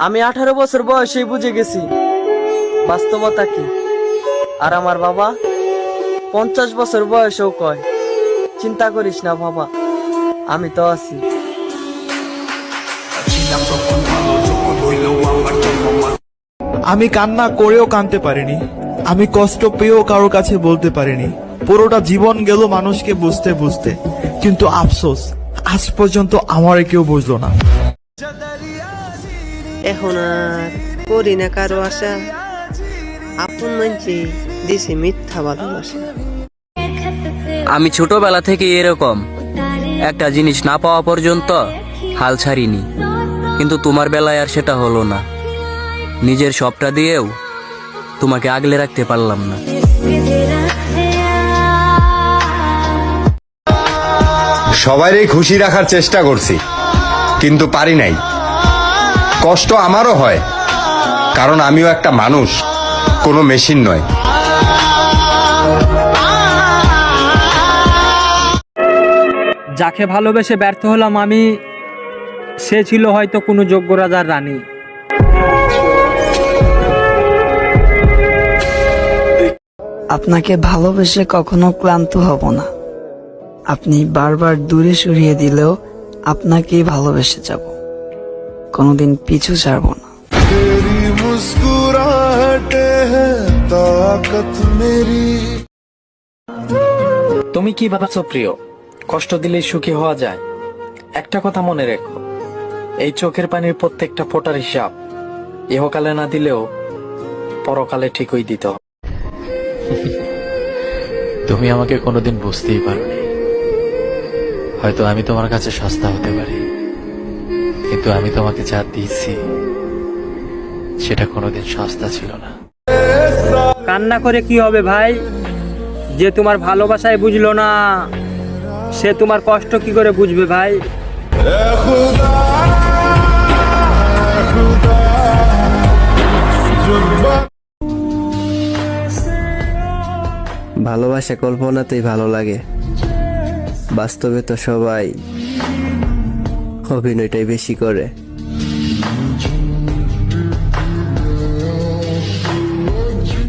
আমি 18 বছর বয়সেই বুঝে গেছি বাস্তবতা কি। আর আমার বাবা 50 বছর বয়সেও কয়, চিন্তা করিস না বাবা, আমি তো আছি। আমি কান্না করেও কাঁদতে পারিনি, আমি কষ্ট পেয়েও কারোর কাছে বলতে পারিনি। পুরোটা জীবন গেল মানুষকে বুঝতে বুঝতে, কিন্তু আফসোস আজ পর্যন্ত আমার কেউ বুঝলো না। এখন আর করি না কারো আশা, আপন মানছি দিছে মিথ্যা ভালোবাসা। আমি ছোটবেলা থেকে এরকম, একটা জিনিস না পাওয়া পর্যন্ত হাল ছাড়িনি, কিন্তু তোমার বেলায় আর সেটা হলো না। নিজের সবটা দিয়েও তোমাকে আগলে রাখতে পারলাম না। সবাইরই খুশি রাখার চেষ্টা করছি, কিন্তু পারি নাই। কষ্ট আমারও হয়, কারণ আমিও একটা মানুষ, কোনো মেশিন নয়। যাকে ভালোবেসে ব্যর্থ হলাম আমি, সে ছিল হয়তো কোনো যোগ্য রাজার রানী। আপনাকে ভালোবেসে কখনো ক্লান্ত হব না। আপনি বারবার দূরে সরিয়ে দিলেও আপনাকেই ভালোবেসে যাব, কোনোদিন পিছু ছাড়ব না। তুমি কি ভাবছো প্রিয়, কষ্ট দিলেই সুখী হওয়া যায়? একটা কথা মনে রেখো, এই চোখের পানির প্রত্যেকটা ফোঁটার হিসাব ইহকালে না দিলেও পরকালে ঠিকই দিতে হবে। তুমি আমাকে কোনোদিন বুঝতেই পারোনি। হয়তো আমি তোমার কাছে সস্তা হতে পারি, কিন্তু আমি তোমাকে যা দিয়েছি সেটা কোনোদিন সস্তা ছিল না। কান্না করে কি হবে ভাই? যে তোমার ভালোবাসায় বুঝলো না, সে তোমার কষ্ট কি করে বুঝবে ভাই? ভালোবাসা কল্পনাতেই ভালো লাগে, বাস্তবে তো সবাই অভিনয়টাই বেশি করে।